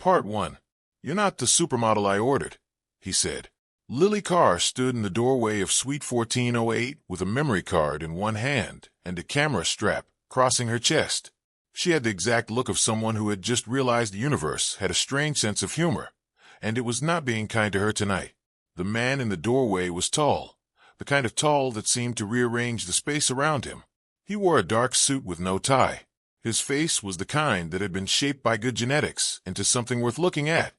Part 1. You're not the supermodel I ordered, he said. Lily Carr stood in the doorway of Suite 1408 with a memory card in one hand and a camera strap crossing her chest. She had the exact look of someone who had just realized the universe had a strange sense of humor, and it was not being kind to her tonight. The man in the doorway was tall, the kind of tall that seemed to rearrange the space around him. He wore a dark suit with no tie. His face was the kind that had been shaped by good genetics into something worth looking at,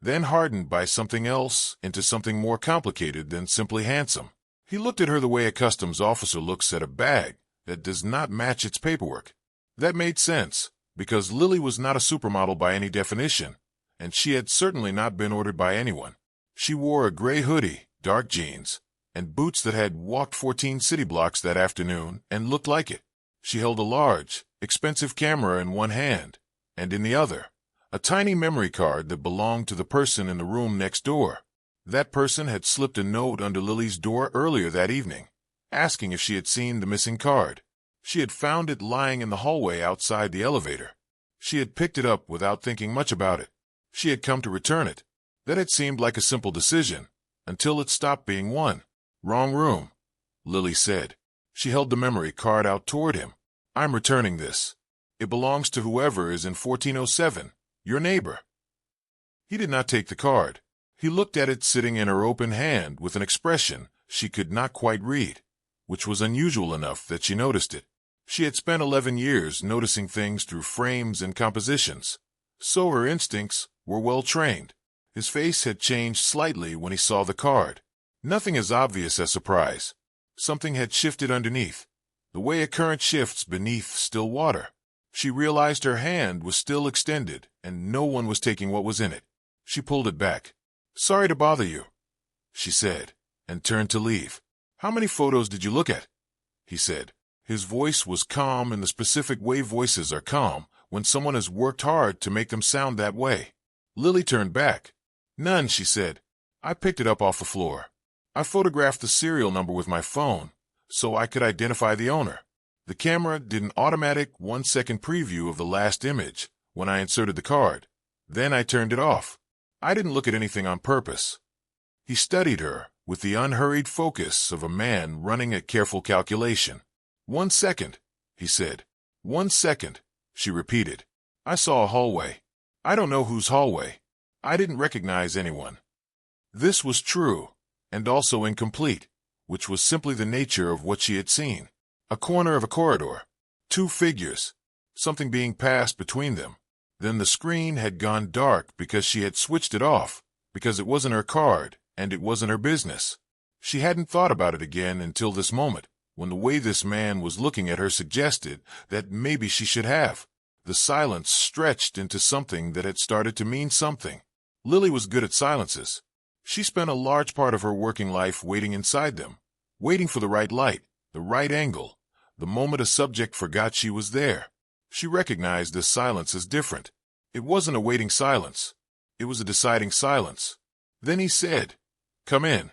then hardened by something else into something more complicated than simply handsome. He looked at her the way a customs officer looks at a bag that does not match its paperwork. That made sense, because Lily was not a supermodel by any definition, and she had certainly not been ordered by anyone. She wore a gray hoodie, dark jeans, and boots that had walked 14 city blocks that afternoon and looked like it. She held a large, expensive camera in one hand, and in the other, a tiny memory card that belonged to the person in the room next door. That person had slipped a note under Lily's door earlier that evening, asking if she had seen the missing card. She had found it lying in the hallway outside the elevator. She had picked it up without thinking much about it. She had come to return it. That had seemed like a simple decision, until it stopped being one. Wrong room, Lily said. She held the memory card out toward him. I'm returning this. It belongs to whoever is in 1407, your neighbor. He did not take the card. He looked at it sitting in her open hand with an expression she could not quite read, which was unusual enough that she noticed it. She had spent 11 years noticing things through frames and compositions, so her instincts were well trained. His face had changed slightly when he saw the card. Nothing as obvious as surprise. Something had shifted underneath, the way a current shifts beneath still water. She realized her hand was still extended, and no one was taking what was in it. She pulled it back. Sorry to bother you, she said, and turned to leave. How many photos did you look at? He said. His voice was calm in the specific way voices are calm when someone has worked hard to make them sound that way. Lily turned back. None, she said. I picked it up off the floor. I photographed the serial number with my phone, so I could identify the owner. The camera did an automatic 1-second preview of the last image when I inserted the card. Then I turned it off. I didn't look at anything on purpose. He studied her with the unhurried focus of a man running a careful calculation. 1 second, he said. 1 second, she repeated. I saw a hallway. I don't know whose hallway. I didn't recognize anyone. This was true, and also incomplete, which was simply the nature of what she had seen. A corner of a corridor. 2 figures. Something being passed between them. Then the screen had gone dark because she had switched it off, because it wasn't her card, and it wasn't her business. She hadn't thought about it again until this moment, when the way this man was looking at her suggested that maybe she should have. The silence stretched into something that had started to mean something. Lily was good at silences. She spent a large part of her working life waiting inside them, waiting for the right light, the right angle, the moment a subject forgot she was there. She recognized this silence as different. It wasn't a waiting silence. It was a deciding silence. Then he said, "Come in,"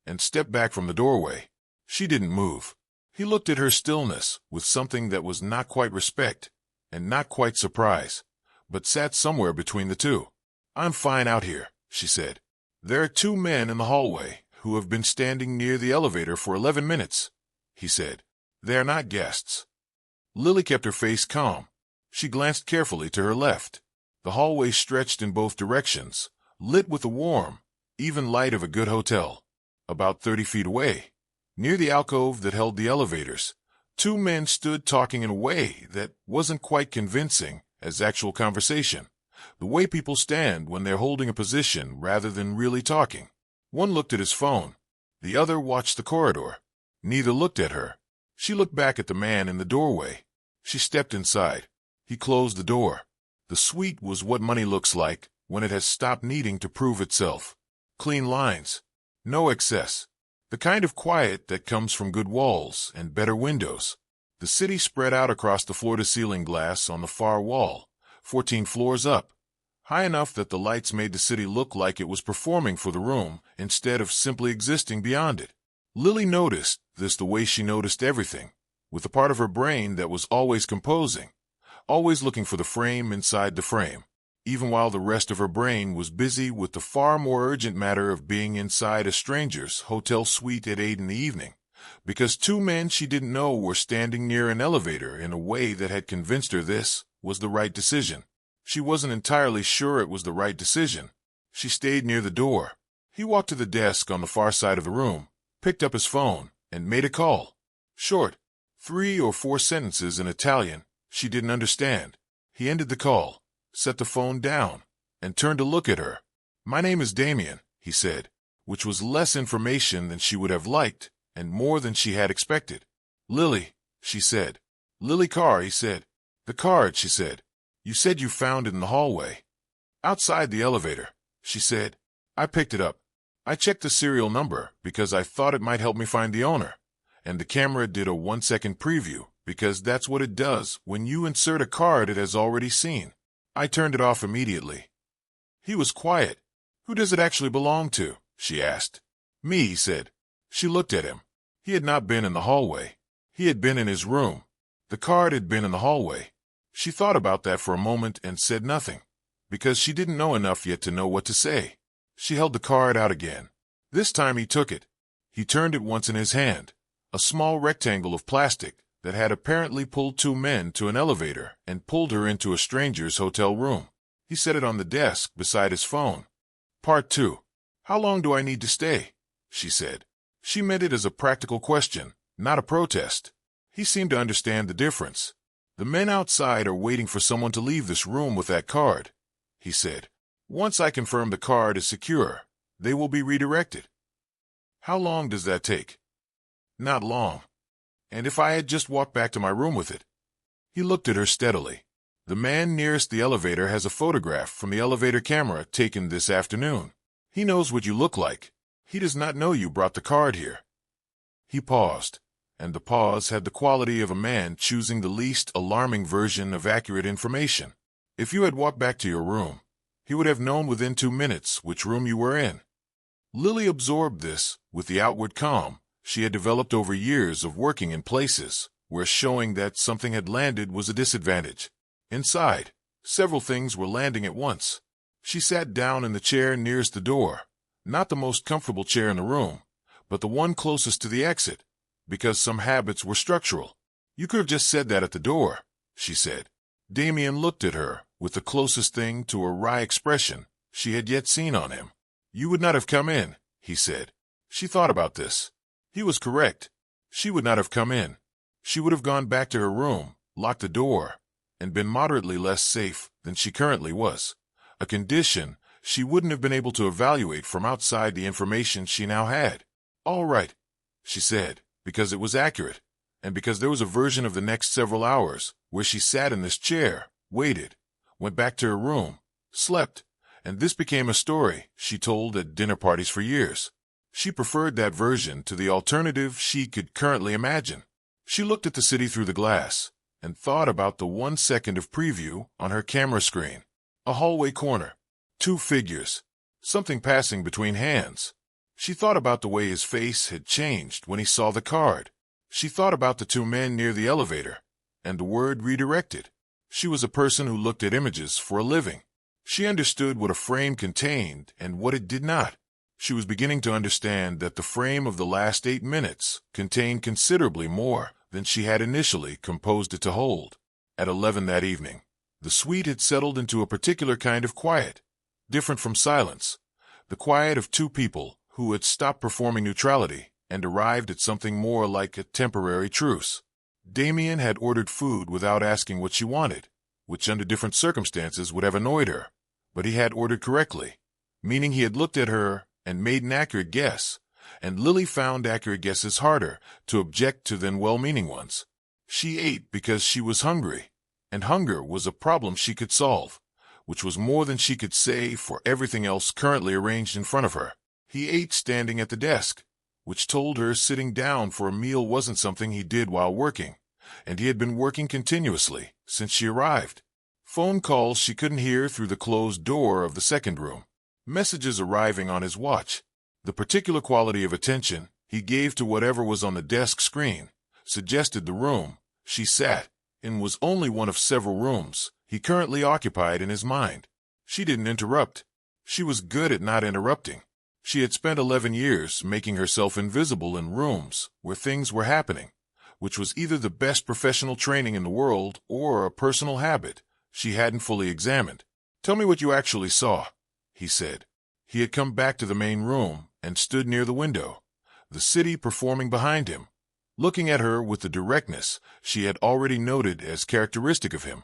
and stepped back from the doorway. She didn't move. He looked at her stillness with something that was not quite respect and not quite surprise, but sat somewhere between the two. I'm fine out here, she said. There are 2 men in the hallway who have been standing near the elevator for 11 minutes, he said. They are not guests. Lily kept her face calm. She glanced carefully to her left. The hallway stretched in both directions, lit with the warm, even light of a good hotel. About 30 feet away, near the alcove that held the elevators, 2 men stood talking in a way that wasn't quite convincing as actual conversation, the way people stand when they're holding a position rather than really talking. One looked at his phone. The other watched the corridor. Neither looked at her. She looked back at the man in the doorway. She stepped inside. He closed the door. The suite was what money looks like when it has stopped needing to prove itself. Clean lines. No excess. The kind of quiet that comes from good walls and better windows. The city spread out across the floor-to-ceiling glass on the far wall, 14 floors up, high enough that the lights made the city look like it was performing for the room instead of simply existing beyond it. Lily noticed this the way she noticed everything, with the part of her brain that was always composing, always looking for the frame inside the frame. even while the rest of her brain was busy with the far more urgent matter of being inside a stranger's hotel suite at 8 in the evening, because two men she didn't know were standing near an elevator in a way that had convinced her this was the right decision. She wasn't entirely sure it was the right decision. She stayed near the door. He walked to the desk on the far side of the room, picked up his phone, and made a call. Short, 3 or 4 sentences in Italian she didn't understand. He ended the call, set the phone down, and turned to look at her. "My name is Damien," he said, which was less information than she would have liked, and more than she had expected. "Lily," she said. "Lily Carr," he said. "The card," she said. "You said you found it in the hallway." "Outside the elevator," she said. "I picked it up. I checked the serial number because I thought it might help me find the owner. And the camera did a 1-second preview because that's what it does when you insert a card it has already seen. I turned it off immediately." He was quiet. "Who does it actually belong to?" she asked. "Me," he said. She looked at him. He had not been in the hallway. He had been in his room. The card had been in the hallway. She thought about that for a moment and said nothing, because she didn't know enough yet to know what to say. She held the card out again. This time he took it. He turned it once in his hand, a small rectangle of plastic that had apparently pulled two men to an elevator and pulled her into a stranger's hotel room. He set it on the desk beside his phone. Part 2. "How long do I need to stay?" she said. She meant it as a practical question, not a protest. He seemed to understand the difference. "The men outside are waiting for someone to leave this room with that card," he said. "Once I confirm the card is secure, they will be redirected." "How long does that take?" "Not long. And if I had just walked back to my room with it?" He looked at her steadily. "The man nearest the elevator has a photograph from the elevator camera taken this afternoon. He knows what you look like. He does not know you brought the card here." He paused, and the pause had the quality of a man choosing the least alarming version of accurate information. "If you had walked back to your room, he would have known within 2 minutes which room you were in." Lily absorbed this with the outward calm she had developed over years of working in places where showing that something had landed was a disadvantage. Inside, several things were landing at once. She sat down in the chair nearest the door, not the most comfortable chair in the room, but the one closest to the exit, because some habits were structural. "You could have just said that at the door," she said. Damien looked at her with the closest thing to a wry expression she had yet seen on him. "You would not have come in," he said. She thought about this. He was correct. She would not have come in. She would have gone back to her room, locked the door, and been moderately less safe than she currently was, a condition she wouldn't have been able to evaluate from outside the information she now had. "All right," she said, because it was accurate, and because there was a version of the next several hours where she sat in this chair, waited, went back to her room, slept, and this became a story she told at dinner parties for years. She preferred that version to the alternative she could currently imagine. She looked at the city through the glass and thought about the 1 second of preview on her camera screen. A hallway corner. 2 figures. Something passing between hands. She thought about the way his face had changed when he saw the card. She thought about the 2 men near the elevator and the word redirected. She was a person who looked at images for a living. She understood what a frame contained and what it did not. She was beginning to understand that the frame of the last 8 minutes contained considerably more than she had initially composed it to hold. At 11 that evening, the suite had settled into a particular kind of quiet, different from silence, the quiet of 2 people who had stopped performing neutrality and arrived at something more like a temporary truce. Damien had ordered food without asking what she wanted, which under different circumstances would have annoyed her, but he had ordered correctly, meaning he had looked at her and made an accurate guess, and Lily found accurate guesses harder to object to than well-meaning ones. She ate because she was hungry, and hunger was a problem she could solve, which was more than she could say for everything else currently arranged in front of her. He ate standing at the desk, which told her sitting down for a meal wasn't something he did while working, and he had been working continuously since she arrived. Phone calls she couldn't hear through the closed door of the second room. Messages arriving on his watch. The particular quality of attention he gave to whatever was on the desk screen suggested the room she sat in was only one of several rooms he currently occupied in his mind. She didn't interrupt. She was good at not interrupting. She had spent 11 years making herself invisible in rooms where things were happening, which was either the best professional training in the world or a personal habit she hadn't fully examined. "Tell me what you actually saw," he said. He had come back to the main room and stood near the window, the city performing behind him, looking at her with the directness she had already noted as characteristic of him,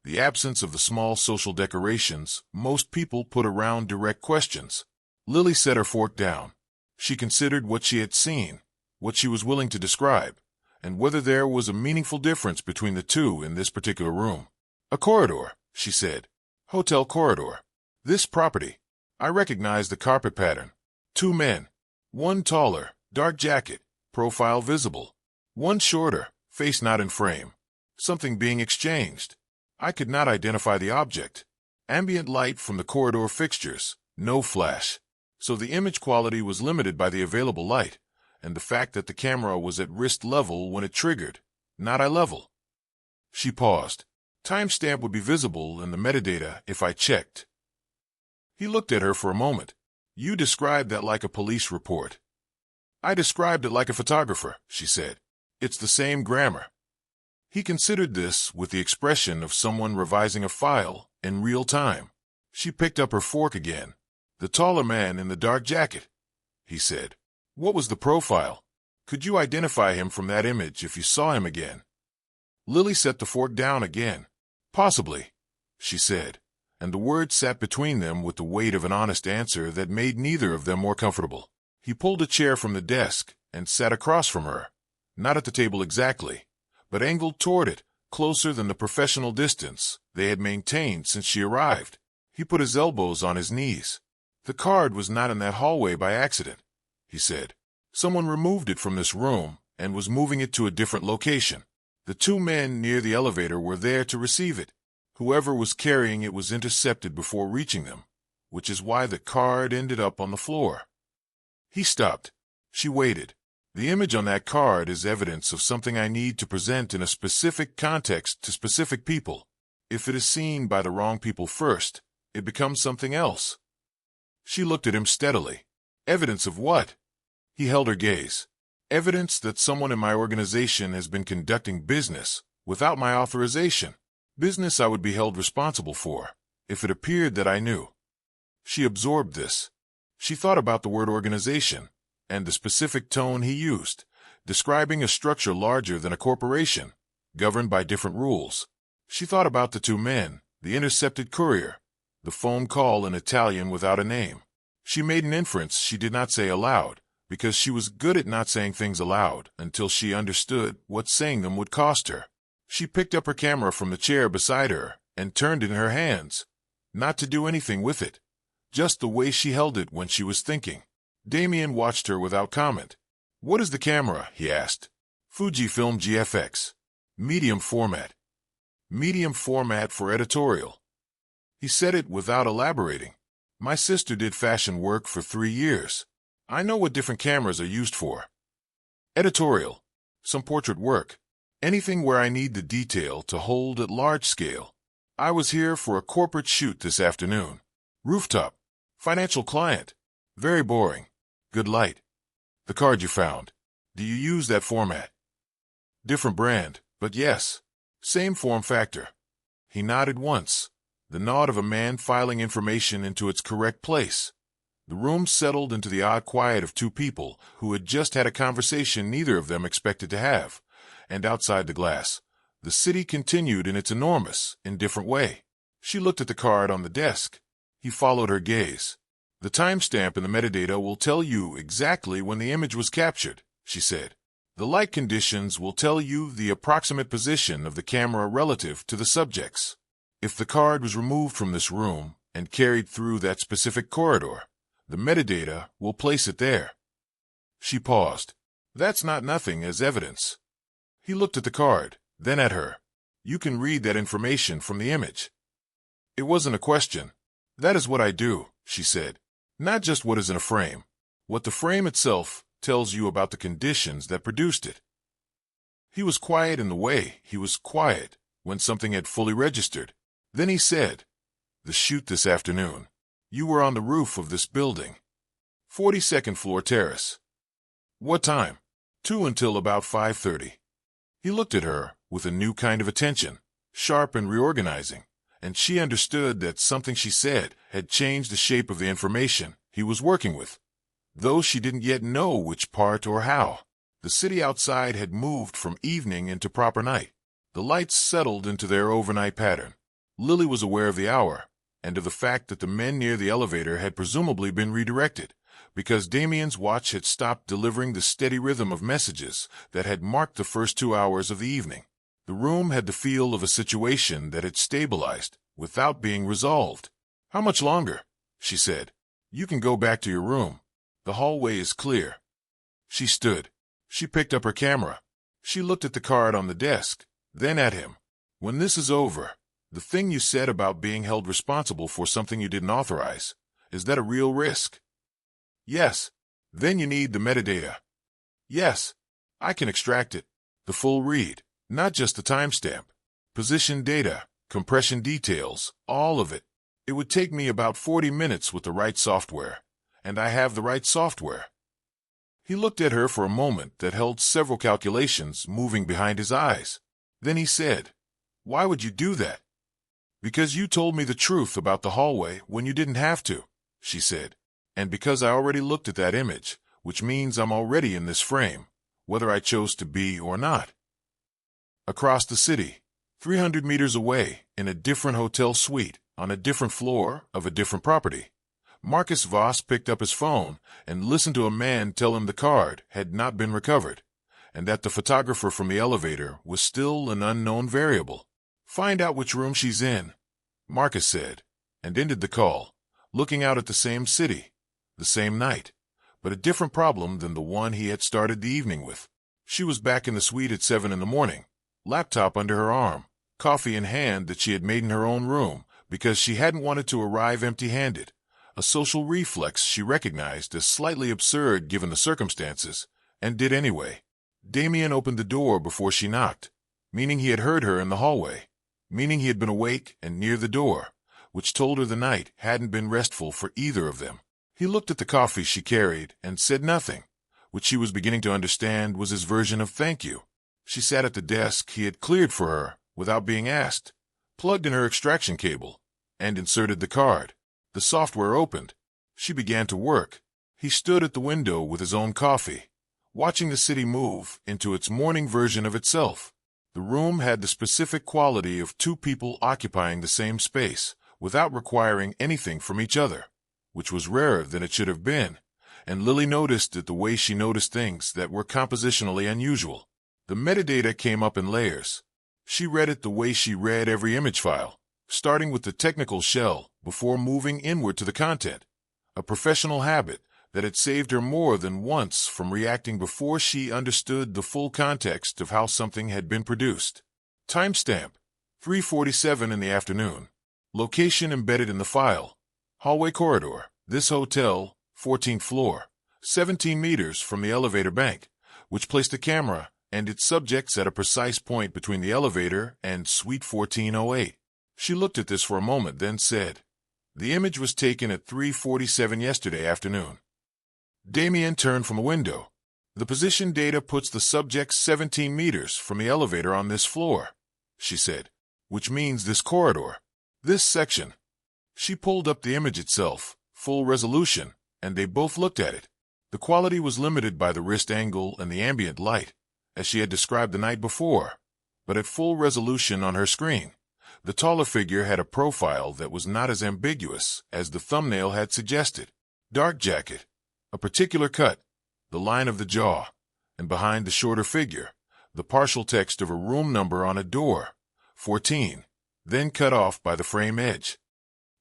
the absence of the small social decorations most people put around direct questions. Lily set her fork down. She considered what she had seen, what she was willing to describe, and whether there was a meaningful difference between the two in this particular room. "A corridor," she said. "Hotel corridor. This property. I recognize the carpet pattern. 2 men. One taller, dark jacket, profile visible. One shorter, face not in frame. Something being exchanged. I could not identify the object. Ambient light from the corridor fixtures, no flash. So the image quality was limited by the available light, and the fact that the camera was at wrist level when it triggered, not eye level." She paused. "Timestamp would be visible in the metadata if I checked." He looked at her for a moment. "You described that like a police report." "I described it like a photographer," she said. "It's the same grammar." He considered this with the expression of someone revising a file in real time. She picked up her fork again. "The taller man in the dark jacket," he said. "What was the profile? Could you identify him from that image if you saw him again?" Lily set the fork down again. "Possibly," she said, and the words sat between them with the weight of an honest answer that made neither of them more comfortable. He pulled a chair from the desk and sat across from her, not at the table exactly, but angled toward it, closer than the professional distance they had maintained since she arrived. He put his elbows on his knees. "The card was not in that hallway by accident," he said. "Someone removed it from this room and was moving it to a different location. The 2 men near the elevator were there to receive it. Whoever was carrying it was intercepted before reaching them, which is why the card ended up on the floor." He stopped. She waited. "The image on that card is evidence of something I need to present in a specific context to specific people. If it is seen by the wrong people first, it becomes something else." She looked at him steadily. "Evidence of what?" He held her gaze. "Evidence that someone in my organization has been conducting business without my authorization. Business I would be held responsible for, if it appeared that I knew." She absorbed this. She thought about the word organization, and the specific tone he used, describing a structure larger than a corporation, governed by different rules. She thought about the 2 men, the intercepted courier, the phone call in Italian without a name. She made an inference she did not say aloud, because she was good at not saying things aloud until she understood what saying them would cost her. She picked up her camera from the chair beside her and turned it in her hands, not to do anything with it, just the way she held it when she was thinking. Damien watched her without comment. "What is the camera?" he asked. "Fujifilm GFX. Medium format." "Medium format for editorial." He said it without elaborating. "My sister did fashion work for 3 years. I know what different cameras are used for. Editorial. Some portrait work. Anything where I need the detail to hold at large scale. I was here for a corporate shoot this afternoon. Rooftop. Financial client. Very boring. Good light. The card you found. Do you use that format?" "Different brand, but yes. Same form factor." He nodded once, the nod of a man filing information into its correct place. The room settled into the odd quiet of 2 people who had just had a conversation neither of them expected to have, and outside the glass, the city continued in its enormous, indifferent way. She looked at the card on the desk. He followed her gaze. "The timestamp in the metadata will tell you exactly when the image was captured," she said. "The light conditions will tell you the approximate position of the camera relative to the subjects. If the card was removed from this room and carried through that specific corridor, the metadata will place it there." She paused. "That's not nothing as evidence." He looked at the card, then at her. "You can read that information from the image." It wasn't a question. "That is what I do," she said. "Not just what is in a frame. What the frame itself tells you about the conditions that produced it." He was quiet in the way he was quiet when something had fully registered. Then he said, The shoot this afternoon. You were on the roof of this building. 42nd floor terrace. What time? 2 until about 5:30. He looked at her with a new kind of attention, sharp and reorganizing, and she understood that something she said had changed the shape of the information he was working with, though she didn't yet know which part or how. The city outside had moved from evening into proper night. The lights settled into their overnight pattern. Lily was aware of the hour, and of the fact that the men near the elevator had presumably been redirected, because Damien's watch had stopped delivering the steady rhythm of messages that had marked the first 2 hours of the evening. The room had the feel of a situation that had stabilized without being resolved. "How much longer?" she said. "You can go back to your room. The hallway is clear." She stood. She picked up her camera. She looked at the card on the desk, then at him. "When this is over, the thing you said about being held responsible for something you didn't authorize, is that a real risk?" "Yes." "Then you need the metadata." "Yes. I can extract it. The full read, not just the timestamp. Position data, compression details, all of it. It would take me about 40 minutes with the right software, and I have the right software." He looked at her for a moment that held several calculations moving behind his eyes. Then he said, "Why would you do that?" "Because you told me the truth about the hallway when you didn't have to," she said. "And because I already looked at that image, which means I'm already in this frame, whether I chose to be or not." Across the city, 300 meters away, in a different hotel suite, on a different floor of a different property, Marcus Voss picked up his phone and listened to a man tell him the card had not been recovered, and that the photographer from the elevator was still an unknown variable. "Find out which room she's in," Marcus said, and ended the call, looking out at the same city, the same night, but a different problem than the one he had started the evening with. She was back in the suite at 7 in the morning, laptop under her arm, coffee in hand that she had made in her own room because she hadn't wanted to arrive empty-handed, a social reflex she recognized as slightly absurd given the circumstances, and did anyway. Damien opened the door before she knocked, meaning he had heard her in the hallway, meaning he had been awake and near the door, which told her the night hadn't been restful for either of them. He looked at the coffee she carried and said nothing, which she was beginning to understand was his version of thank you. She sat at the desk he had cleared for her without being asked, plugged in her extraction cable, and inserted the card. The software opened. She began to work. He stood at the window with his own coffee, watching the city move into its morning version of itself. The room had the specific quality of two people occupying the same space without requiring anything from each other, which was rarer than it should have been, and Lily noticed it the way she noticed things that were compositionally unusual. The metadata came up in layers. She read it the way she read every image file, starting with the technical shell before moving inward to the content, a professional habit that had saved her more than once from reacting before she understood the full context of how something had been produced. Timestamp, 3:47 in the afternoon. Location embedded in the file. Hallway corridor, this hotel, 14th floor, 17 meters from the elevator bank, which placed the camera and its subjects at a precise point between the elevator and suite 1408. She looked at this for a moment, then said, "The image was taken at 3:47 yesterday afternoon." Damien turned from a window. "The position data puts the subject 17 meters from the elevator on this floor," she said, "which means this corridor, this section." She pulled up the image itself, full resolution, and they both looked at it. The quality was limited by the wrist angle and the ambient light, as she had described the night before, but at full resolution on her screen, the taller figure had a profile that was not as ambiguous as the thumbnail had suggested. Dark jacket, a particular cut, the line of the jaw, and behind the shorter figure, the partial text of a room number on a door, 14, then cut off by the frame edge.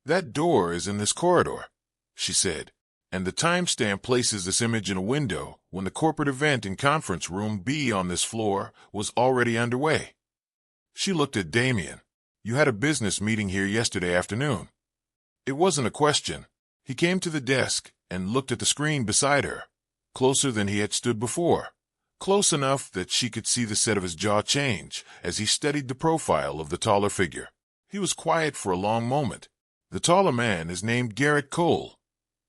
"That door is in this corridor," she said, "and the timestamp places this image in a window when the corporate event in conference room B on this floor was already underway." She looked at Damien. "You had a business meeting here yesterday afternoon." It wasn't a question. He came to the desk and looked at the screen beside her, closer than he had stood before, close enough that she could see the set of his jaw change as he studied the profile of the taller figure. He was quiet for a long moment. The taller man is named Garrett Cole,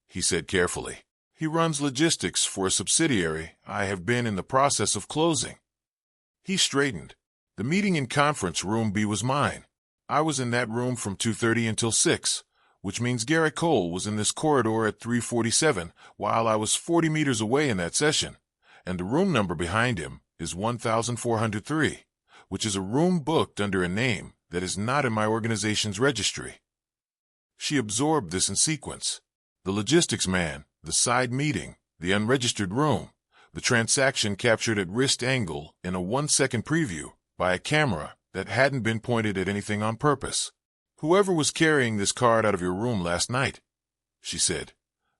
he said carefully. He runs logistics for a subsidiary I have been in the process of closing. He straightened. The meeting in conference room B was mine. I was in that room from 2:30 until 6, which means Garrett Cole was in this corridor at 3:47 while I was 40 meters away in that session, and the room number behind him is 1403, which is a room booked under a name that is not in my organization's registry. She absorbed this in sequence. The logistics man, the side meeting, the unregistered room, the transaction captured at wrist angle in a 1-second preview by a camera that hadn't been pointed at anything on purpose. Whoever was carrying this card out of your room last night, she said.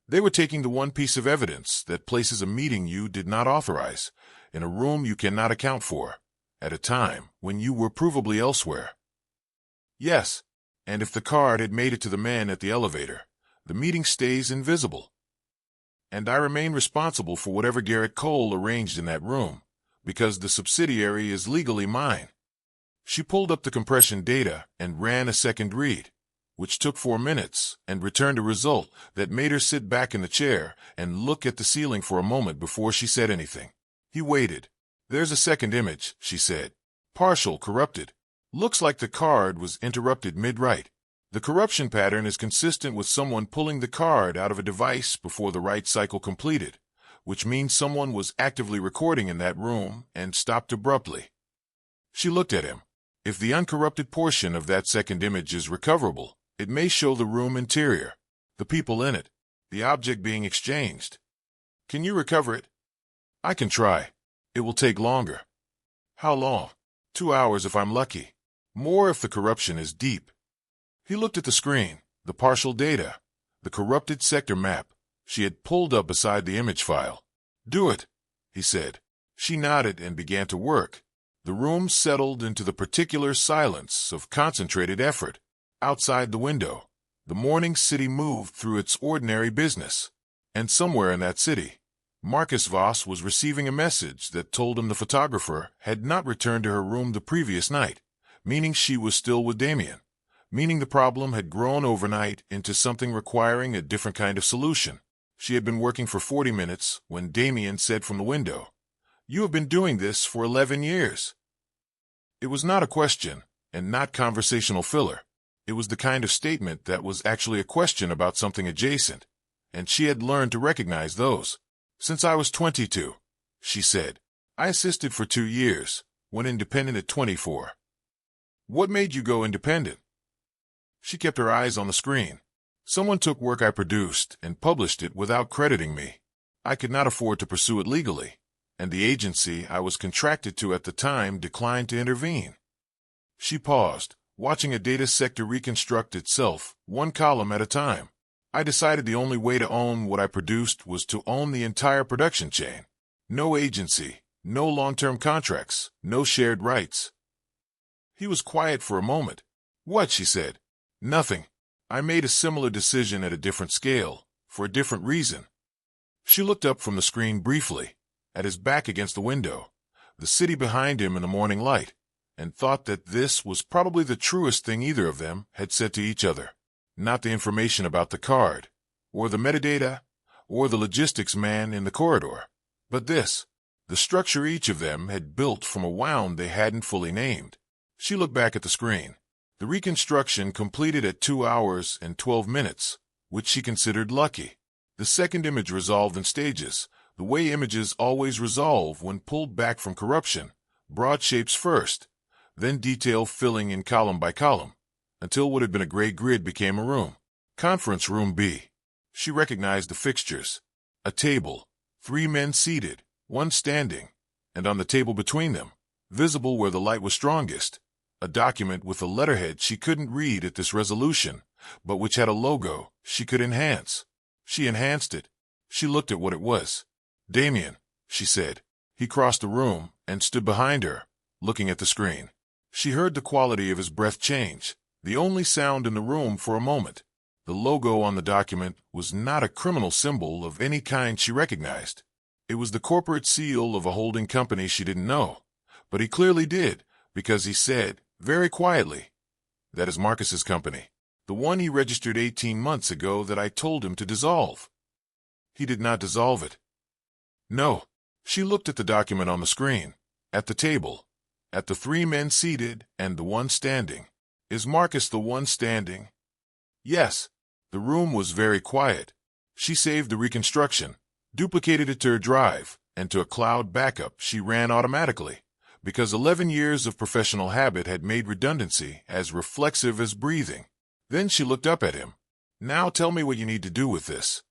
They were taking the one piece of evidence that places a meeting you did not authorize in a room you cannot account for, at a time when you were provably elsewhere. Yes, and if the card had made it to the man at the elevator, the meeting stays invisible. And I remain responsible for whatever Garrett Cole arranged in that room, because the subsidiary is legally mine. She pulled up the compression data and ran a second read, which took 4 minutes, and returned a result that made her sit back in the chair and look at the ceiling for a moment before she said anything. He waited. There's a second image, she said. Partial corrupted. Looks like the card was interrupted mid-write. The corruption pattern is consistent with someone pulling the card out of a device before the write cycle completed, which means someone was actively recording in that room and stopped abruptly. She looked at him. If the uncorrupted portion of that second image is recoverable, it may show the room interior, the people in it, the object being exchanged. Can you recover it? I can try. It will take longer. How long? 2 hours if I'm lucky. More if the corruption is deep. He looked at the screen, the partial data, the corrupted sector map she had pulled up beside the image file. Do it, he said. She nodded and began to work. The room settled into the particular silence of concentrated effort. Outside the window, the morning city moved through its ordinary business. And somewhere in that city, Marcus Voss was receiving a message that told him the photographer had not returned to her room the previous night, meaning she was still with Damien, meaning the problem had grown overnight into something requiring a different kind of solution. She had been working for 40 minutes when Damien said from the window, "You have been doing this for 11 years. It was not a question, and not conversational filler. It was the kind of statement that was actually a question about something adjacent, and she had learned to recognize those. Since I was 22, she said. I assisted for 2 years, went independent at 24. What made you go independent? She kept her eyes on the screen. Someone took work I produced and published it without crediting me. I could not afford to pursue it legally, and the agency I was contracted to at the time declined to intervene. She paused, watching a data sector reconstruct itself, one column at a time. I decided the only way to own what I produced was to own the entire production chain. No agency, no long-term contracts, no shared rights. He was quiet for a moment. What, she said. Nothing. I made a similar decision at a different scale, for a different reason. She looked up from the screen briefly, at his back against the window, the city behind him in the morning light, and thought that this was probably the truest thing either of them had said to each other. Not the information about the card, or the metadata, or the logistics man in the corridor, but this, the structure each of them had built from a wound they hadn't fully named. She looked back at the screen. The reconstruction completed at 2 hours and 12 minutes, which she considered lucky. The second image resolved in stages, the way images always resolve when pulled back from corruption, broad shapes first, then detail filling in column by column, until what had been a gray grid became a room. Conference room B. She recognized the fixtures. A table, 3 men seated, one standing, and on the table between them, visible where the light was strongest, a document with a letterhead she couldn't read at this resolution, but which had a logo she could enhance. She enhanced it. She looked at what it was. Damien, she said. He crossed the room and stood behind her, looking at the screen. She heard the quality of his breath change, the only sound in the room for a moment. The logo on the document was not a criminal symbol of any kind she recognized. It was the corporate seal of a holding company she didn't know, but he clearly did, because he said, very quietly, "That is Marcus's company." The one he registered 18 months ago that I told him to dissolve. He did not dissolve it. No. She looked at the document on the screen, at the table, at the three men seated and the one standing. Is Marcus the one standing? Yes. The room was very quiet. She saved the reconstruction, duplicated it to her drive, and to a cloud backup she ran automatically, because 11 years of professional habit had made redundancy as reflexive as breathing. Then she looked up at him. Now tell me what you need to do with this.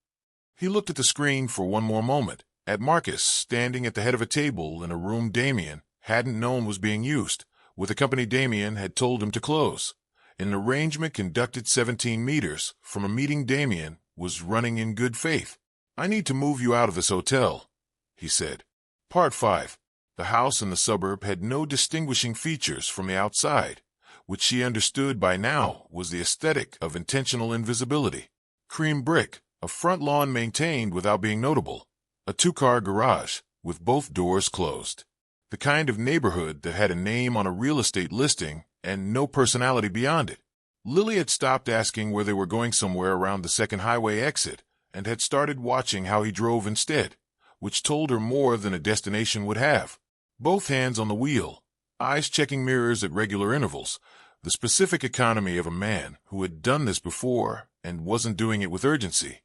He looked at the screen for one more moment, at Marcus standing at the head of a table in a room Damien hadn't known was being used, with a company Damien had told him to close. An arrangement conducted 17 meters from a meeting Damien was running in good faith. I need to move you out of this hotel, he said. Part 5. The house in the suburb had no distinguishing features from the outside, which she understood by now was the aesthetic of intentional invisibility. Cream brick, a front lawn maintained without being notable, a two-car garage with both doors closed. The kind of neighborhood that had a name on a real estate listing and no personality beyond it. Lily had stopped asking where they were going somewhere around the second highway exit and had started watching how he drove instead, which told her more than a destination would have. Both hands on the wheel, eyes checking mirrors at regular intervals, the specific economy of a man who had done this before and wasn't doing it with urgency,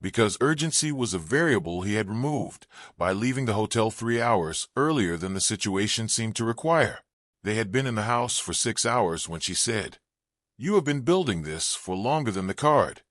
because urgency was a variable he had removed by leaving the hotel 3 hours earlier than the situation seemed to require. They had been in the house for 6 hours when she said, "You have been building this for longer than the card."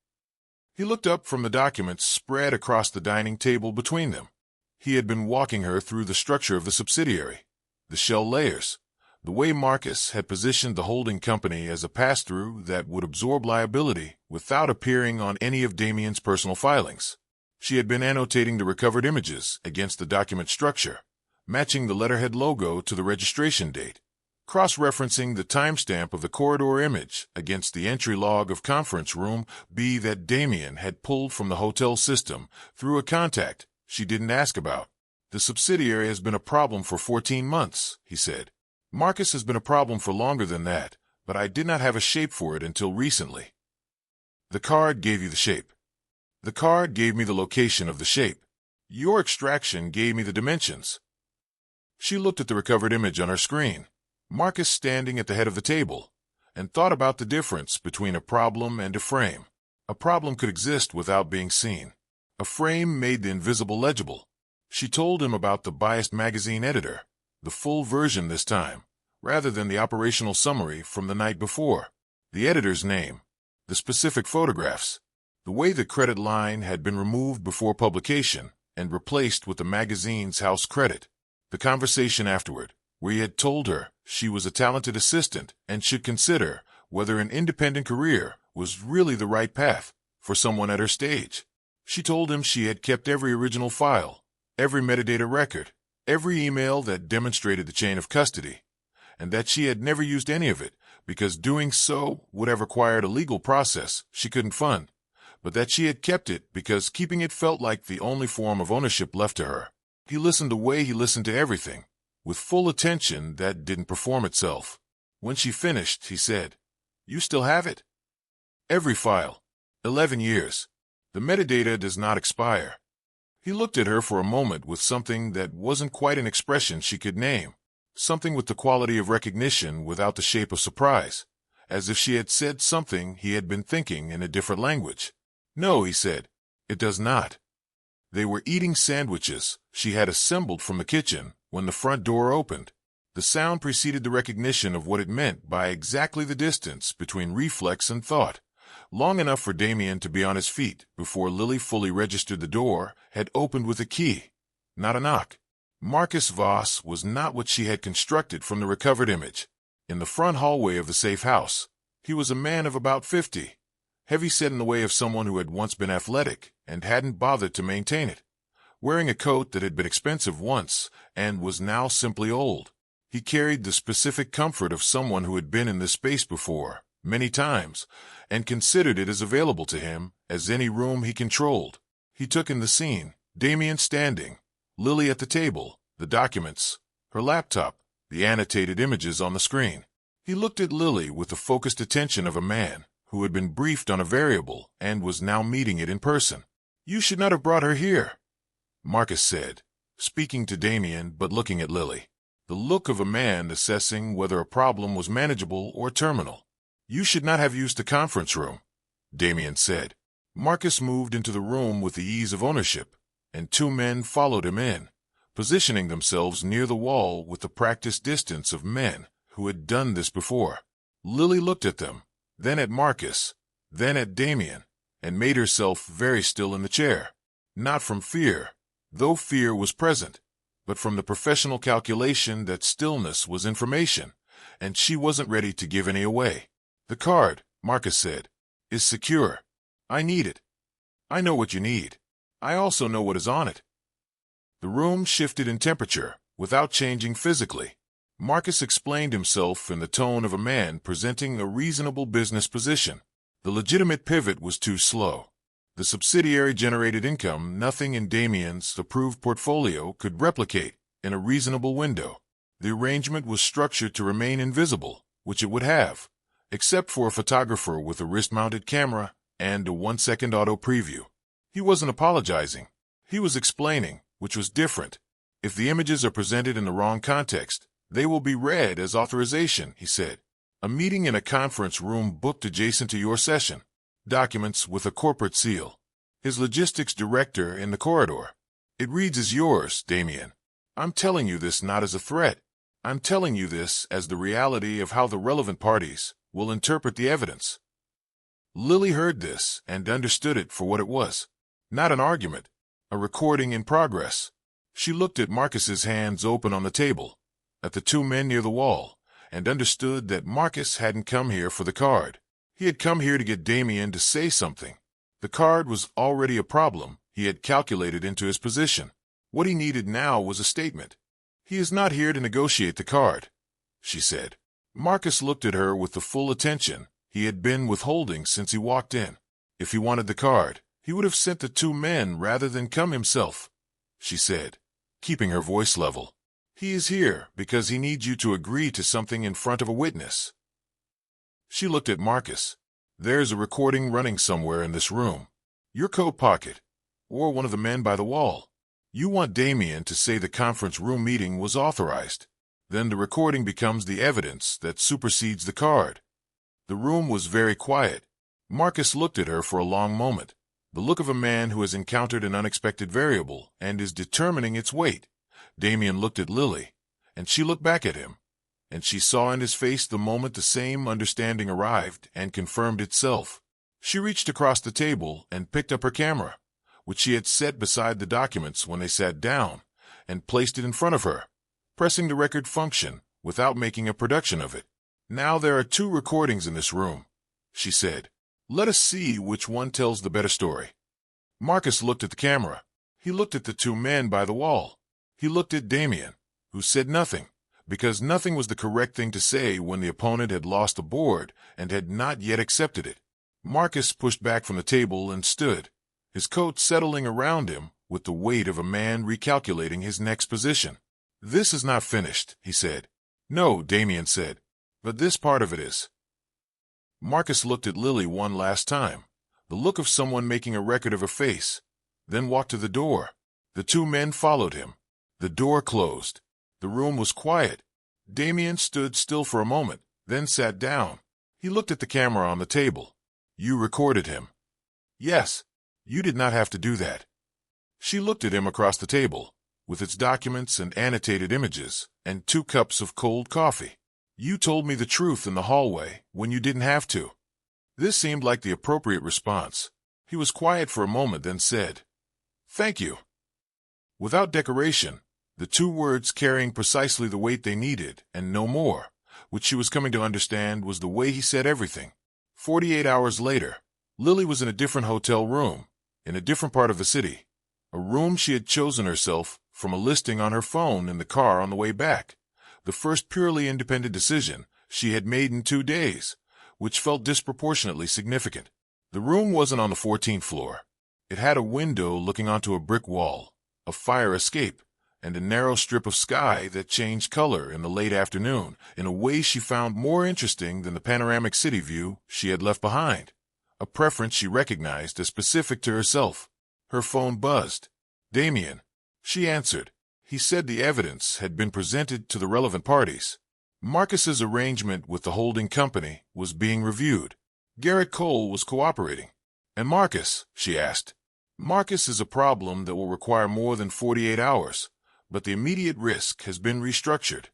He looked up from the documents spread across the dining table between them. He had been walking her through the structure of the subsidiary, the shell layers, the way Marcus had positioned the holding company as a pass-through that would absorb liability without appearing on any of Damien's personal filings. She had been annotating the recovered images against the document structure, matching the letterhead logo to the registration date, cross-referencing the timestamp of the corridor image against the entry log of conference room B that Damien had pulled from the hotel system through a contact she didn't ask about. The subsidiary has been a problem for 14 months, he said. Marcus has been a problem for longer than that, but I did not have a shape for it until recently. The card gave you the shape. The card gave me the location of the shape. Your extraction gave me the dimensions. She looked at the recovered image on her screen, Marcus standing at the head of the table, and thought about the difference between a problem and a frame. A problem could exist without being seen. A frame made the invisible legible. She told him about the biased magazine editor, the full version this time, rather than the operational summary from the night before. The editor's name, the specific photographs, the way the credit line had been removed before publication and replaced with the magazine's house credit. The conversation afterward, where he had told her she was a talented assistant and should consider whether an independent career was really the right path for someone at her stage. She told him she had kept every original file, every metadata record, every email that demonstrated the chain of custody, and that she had never used any of it because doing so would have required a legal process she couldn't fund, but that she had kept it because keeping it felt like the only form of ownership left to her. He listened the way he listened to everything, with full attention that didn't perform itself. When she finished, he said, "You still have it?" "Every file. 11 years. The metadata does not expire." He looked at her for a moment with something that wasn't quite an expression she could name, something with the quality of recognition without the shape of surprise, as if she had said something he had been thinking in a different language. "No," he said, "it does not." They were eating sandwiches she had assembled from the kitchen when the front door opened. The sound preceded the recognition of what it meant by exactly the distance between reflex and thought, long enough for Damien to be on his feet before Lily fully registered the door had opened with a key, not a knock. Marcus Voss was not what she had constructed from the recovered image. In the front hallway of the safe house, he was a man of about 50, heavy-set in the way of someone who had once been athletic and hadn't bothered to maintain it, wearing a coat that had been expensive once and was now simply old. He carried the specific comfort of someone who had been in this space before, many times, and considered it as available to him as any room he controlled. He took in the scene, Damien standing, Lily at the table, the documents, her laptop, the annotated images on the screen. He looked at Lily with the focused attention of a man who had been briefed on a variable and was now meeting it in person. "You should not have brought her here," Marcus said, speaking to Damien but looking at Lily. The look of a man assessing whether a problem was manageable or terminal. "You should not have used the conference room," Damien said. Marcus moved into the room with the ease of ownership, and two men followed him in, positioning themselves near the wall with the practiced distance of men who had done this before. Lily looked at them, then at Marcus, then at Damien, and made herself very still in the chair. Not from fear, though fear was present, but from the professional calculation that stillness was information, and she wasn't ready to give any away. "The card," Marcus said, "is secure. I need it. I know what you need. I also know what is on it." The room shifted in temperature, without changing physically. Marcus explained himself in the tone of a man presenting a reasonable business position. The legitimate pivot was too slow. The subsidiary generated income nothing in Damien's approved portfolio could replicate in a reasonable window. The arrangement was structured to remain invisible, which it would have, except for a photographer with a wrist-mounted camera and a 1-second auto preview. He wasn't apologizing. He was explaining, which was different. "If the images are presented in the wrong context, they will be read as authorization," he said. "A meeting in a conference room booked adjacent to your session. Documents with a corporate seal. His logistics director in the corridor. It reads as yours, Damien. I'm telling you this not as a threat. I'm telling you this as the reality of how the relevant parties will interpret the evidence." Lily heard this and understood it for what it was. Not an argument, a recording in progress. She looked at Marcus's hands open on the table, at the two men near the wall, and understood that Marcus hadn't come here for the card. He had come here to get Damien to say something. The card was already a problem he had calculated into his position. What he needed now was a statement. "He is not here to negotiate the card," she said. Marcus looked at her with the full attention he had been withholding since he walked in. "If he wanted the card, he would have sent the two men rather than come himself," she said, keeping her voice level. "He is here because he needs you to agree to something in front of a witness." She looked at Marcus. "There's a recording running somewhere in this room. Your coat pocket, or one of the men by the wall. You want Damien to say the conference room meeting was authorized. Then the recording becomes the evidence that supersedes the card." The room was very quiet. Marcus looked at her for a long moment, the look of a man who has encountered an unexpected variable and is determining its weight. Damien looked at Lily, and she looked back at him, and she saw in his face the moment the same understanding arrived and confirmed itself. She reached across the table and picked up her camera, which she had set beside the documents when they sat down, and placed it in front of her, pressing the record function without making a production of it. "Now there are two recordings in this room," she said. "Let us see which one tells the better story." Marcus looked at the camera. He looked at the two men by the wall. He looked at Damien, who said nothing, because nothing was the correct thing to say when the opponent had lost the board and had not yet accepted it. Marcus pushed back from the table and stood, his coat settling around him with the weight of a man recalculating his next position. "This is not finished," he said. "No," Damien said, "but this part of it is." Marcus looked at Lily one last time, the look of someone making a record of a face, then walked to the door. The two men followed him. The door closed. The room was quiet. Damien stood still for a moment, then sat down. He looked at the camera on the table. "You recorded him." "Yes. You did not have to do that." She looked at him across the table, with its documents and annotated images, and 2 cups of cold coffee. "You told me the truth in the hallway when you didn't have to." This seemed like the appropriate response. He was quiet for a moment, then said, "Thank you." Without decoration, the 2 words carrying precisely the weight they needed, and no more, which she was coming to understand was the way he said everything. 48 hours later, Lily was in a different hotel room, in a different part of the city, a room she had chosen herself from a listing on her phone in the car on the way back, the first purely independent decision she had made in 2 days, which felt disproportionately significant. The room wasn't on the 14th floor. It had a window looking onto a brick wall, a fire escape, and a narrow strip of sky that changed color in the late afternoon in a way she found more interesting than the panoramic city view she had left behind, a preference she recognized as specific to herself. Her phone buzzed. "Damien." She answered. He said the evidence had been presented to the relevant parties. Marcus's arrangement with the holding company was being reviewed. Garrett Cole was cooperating. "And Marcus?" she asked. "Marcus is a problem that will require more than 48 hours, but the immediate risk has been restructured."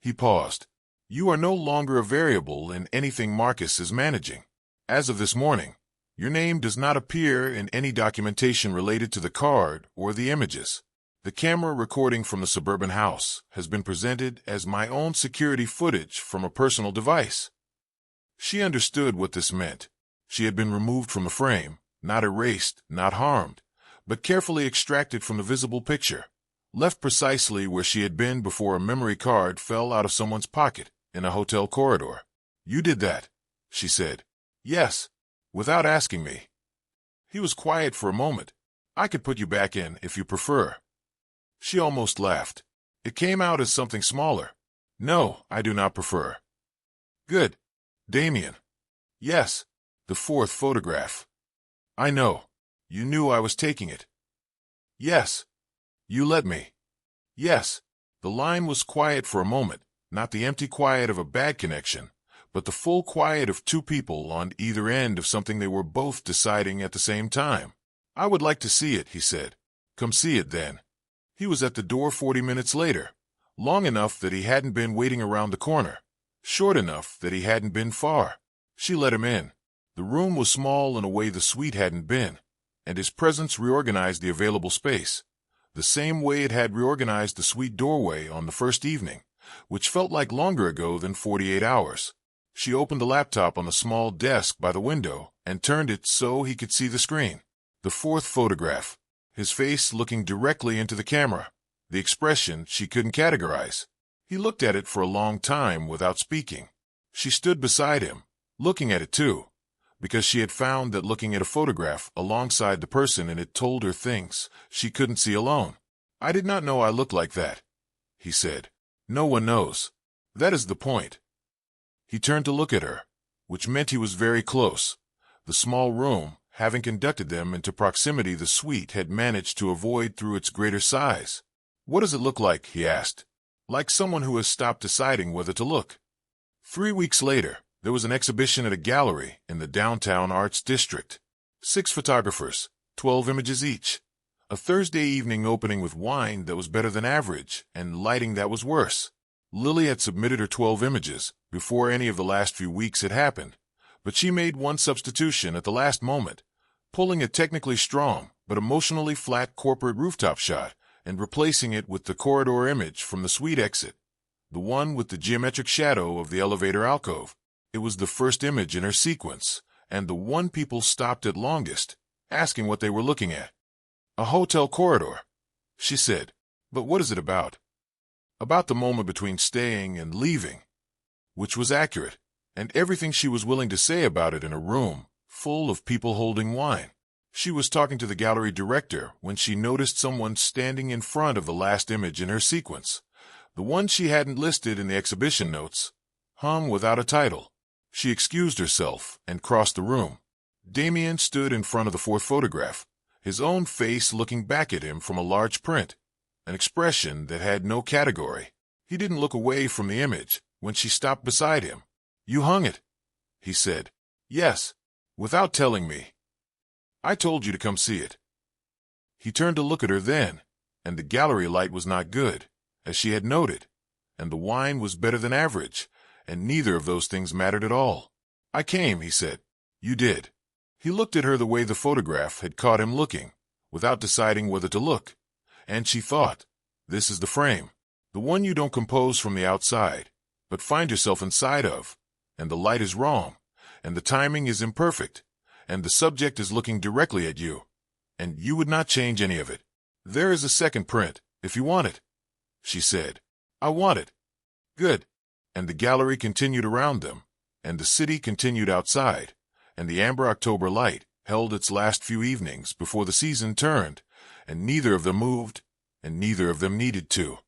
He paused. "You are no longer a variable in anything Marcus is managing. As of this morning, your name does not appear in any documentation related to the card or the images. The camera recording from the suburban house has been presented as my own security footage from a personal device." She understood what this meant. She had been removed from the frame, not erased, not harmed, but carefully extracted from the visible picture, left precisely where she had been before a memory card fell out of someone's pocket in a hotel corridor. "You did that," she said. "Yes, without asking me." He was quiet for a moment. "I could put you back in if you prefer." She almost laughed. It came out as something smaller. "No, I do not prefer." "Good. Damien." "Yes." "The fourth photograph." "I know. You knew I was taking it." "Yes." "You let me." "Yes." The line was quiet for a moment, not the empty quiet of a bad connection, but the full quiet of two people on either end of something they were both deciding at the same time. "I would like to see it," he said. "Come see it then." He was at the door 40 minutes later, long enough that he hadn't been waiting around the corner, short enough that he hadn't been far. She let him in. The room was small in a way the suite hadn't been, and his presence reorganized the available space, the same way it had reorganized the suite doorway on the first evening, which felt like longer ago than 48 hours. She opened the laptop on the small desk by the window and turned it so he could see the screen. The fourth photograph. His face looking directly into the camera, the expression she couldn't categorize. He looked at it for a long time without speaking. She stood beside him, looking at it too, because she had found that looking at a photograph alongside the person in it told her things she couldn't see alone. "I did not know I looked like that," he said. "No one knows. That is the point." He turned to look at her, which meant he was very close. The small room, having conducted them into proximity the suite had managed to avoid through its greater size. "What does it look like?" he asked. "Like someone who has stopped deciding whether to look." 3 weeks later, there was an exhibition at a gallery in the downtown arts district. 6 photographers, 12 images each. A Thursday evening opening with wine that was better than average and lighting that was worse. Lily had submitted her 12 images before any of the last few weeks had happened, but she made one substitution at the last moment, pulling a technically strong but emotionally flat corporate rooftop shot and replacing it with the corridor image from the suite exit, the one with the geometric shadow of the elevator alcove. It was the first image in her sequence, and the one people stopped at longest, asking what they were looking at. "A hotel corridor," she said. "But what is it about?" "About the moment between staying and leaving," which was accurate, and everything she was willing to say about it in a room full of people holding wine. She was talking to the gallery director when she noticed someone standing in front of the last image in her sequence, the one she hadn't listed in the exhibition notes, hung without a title. She excused herself and crossed the room. Damien stood in front of the fourth photograph, his own face looking back at him from a large print, an expression that had no category. He didn't look away from the image when she stopped beside him. "You hung it," he said. "Yes, without telling me. I told you to come see it." He turned to look at her then, and the gallery light was not good, as she had noted, and the wine was better than average, and neither of those things mattered at all. "I came," he said. "You did." He looked at her the way the photograph had caught him looking, without deciding whether to look, and she thought, "This is the frame, the one you don't compose from the outside, but find yourself inside of, and the light is wrong, and the timing is imperfect, and the subject is looking directly at you, and you would not change any of it. There is a second print, if you want it," she said. "I want it." "Good." And the gallery continued around them, and the city continued outside, and the amber October light held its last few evenings before the season turned, and neither of them moved, and neither of them needed to.